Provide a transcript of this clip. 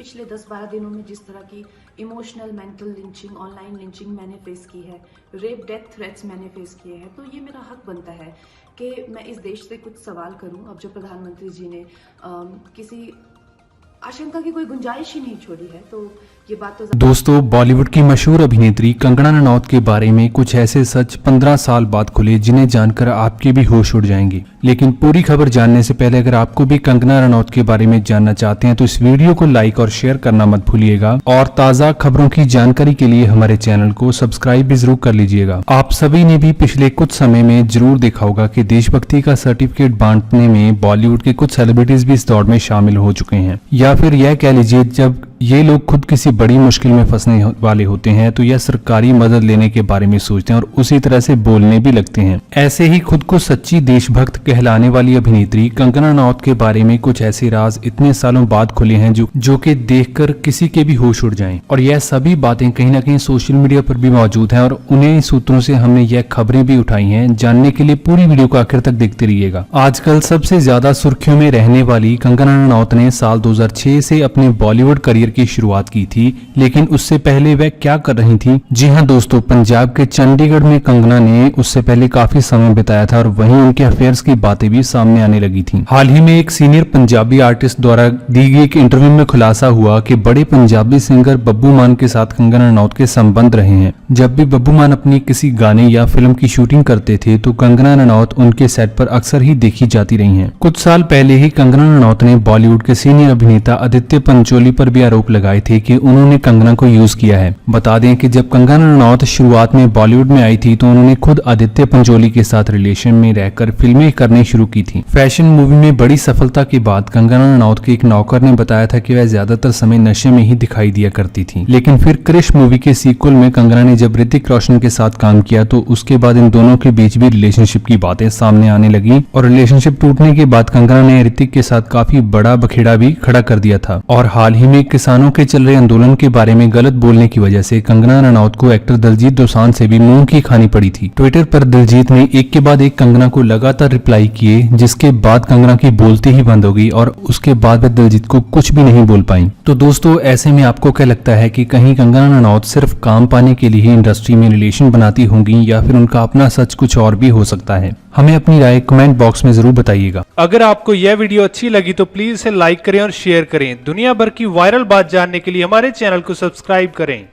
पिछले 10-12 दिनों में जिस तरह की emotional mental lynching, online lynching मैंने फेस की है, रेप डेथ थ्रेट्स मैंने फेस किए हैं, तो ये मेरा हक बनता है कि मैं इस देश से कुछ सवाल करूं। अब जो प्रधानमंत्री जी ने किसी आशंका की कोई गुंजाइश ही नहीं छोड़ी है, तो ये बात तो दोस्तों, बॉलीवुड की मशहूर अभिनेत्री कंगना रनौत के बारे में कुछ ऐसे सच 15 साल बाद खुले जिन्हें जानकर आपके भी होश उड़ जाएंगे। लेकिन पूरी खबर जानने से पहले अगर आपको भी कंगना रनौत के बारे में जानना चाहते हैं तो इस वीडियो को लाइक और शेयर करना मत भूलिएगा और ताज़ा खबरों की जानकारी के लिए हमारे चैनल को सब्सक्राइब भी जरूर कर लीजिएगा। आप सभी ने भी पिछले कुछ समय में जरूर देखा होगा कि देशभक्ति का सर्टिफिकेट बांटने में बॉलीवुड के कुछ सेलिब्रिटीज भी इस दौड़ में शामिल हो चुके हैं, या फिर यह कह लीजिए जब ये लोग खुद किसी बड़ी मुश्किल में फंसने वाले होते हैं तो यह सरकारी मदद लेने के बारे में सोचते हैं और उसी तरह से बोलने भी लगते हैं। ऐसे ही खुद को सच्ची देशभक्त कहलाने वाली अभिनेत्री कंगना रनौत के बारे में कुछ ऐसे राज इतने सालों बाद खुले हैं जो कि देखकर किसी के भी होश उड़ जाएं। और यह सभी बातें कहीं ना कहीं सोशल मीडिया पर भी मौजूद हैं और उन्हीं सूत्रों से हमने यह खबरें भी उठाई हैं। जानने के लिए पूरी वीडियो को आखिर तक देखते रहिएगा। आजकल सबसे ज्यादा सुर्खियों में रहने वाली कंगना रनौत ने साल 2006 से अपने बॉलीवुड करियर की शुरुआत की थी, लेकिन उससे पहले वह क्या कर रही थी? जी हां दोस्तों, पंजाब के चंडीगढ़ में कंगना ने उससे पहले काफी समय बिताया था और वहीं उनके अफेयर्स की बातें भी सामने आने लगी थी। हाल ही में एक सीनियर पंजाबी आर्टिस्ट द्वारा दी गई एक इंटरव्यू में खुलासा हुआ कि बड़े पंजाबी सिंगर बब्बू मान के साथ कंगना रनौत के संबंध रहे हैं। जब भी बब्बू मान अपनी किसी गाने या फिल्म की शूटिंग करते थे तो कंगना रनौत उनके सेट पर अक्सर ही देखी जाती रही हैं। कुछ साल पहले ही कंगना रनौत ने बॉलीवुड के सीनियर अभिनेता आदित्य पंचोली पर भी आरोप लगाए थे कि उन्होंने कंगना को यूज किया है। बता दें कि जब कंगना रनौत शुरुआत में बॉलीवुड में आई थी तो उन्होंने खुद आदित्य पंचोली के साथ रिलेशन में रहकर फिल्में करनी शुरू की थी। फैशन मूवी में बड़ी सफलता के बाद कंगना रनौत के एक नौकर ने बताया था कि वह ज्यादातर समय नशे में ही दिखाई दिया करती थी। लेकिन फिर क्रिश मूवी के सीक्वल में कंगना ने जब ऋतिक रोशन के साथ काम किया तो उसके बाद इन दोनों के बीच भी रिलेशनशिप की बातें सामने आने लगी और रिलेशनशिप टूटने के बाद कंगना ने ऋतिक के साथ काफी बड़ा बखेड़ा भी खड़ा कर दिया था। और हाल ही में किसानों के चल रहे आंदोलन के बारे में गलत बोलने की वजह से कंगना रनौत को एक्टर दिलजीत दोसांझ से भी मुंह की खानी पड़ी थी। ट्विटर पर दिलजीत ने एक के बाद एक कंगना को लगातार रिप्लाई किए, जिसके बाद कंगना की बोलती ही बंद हो गई और उसके बाद वह दिलजीत को कुछ भी नहीं बोल पाई। तो दोस्तों, ऐसे में आपको क्या लगता है कि कहीं कंगना रनौत सिर्फ काम पाने के लिए ही इंडस्ट्री में रिलेशन बनाती होंगी या फिर उनका अपना सच कुछ और भी हो सकता है? हमें अपनी राय कमेंट बॉक्स में जरूर बताइएगा। अगर आपको यह वीडियो अच्छी लगी तो प्लीज इसे लाइक करें और शेयर करें। दुनिया भर की वायरल बात जानने के लिए हमारे चैनल को सब्सक्राइब करें।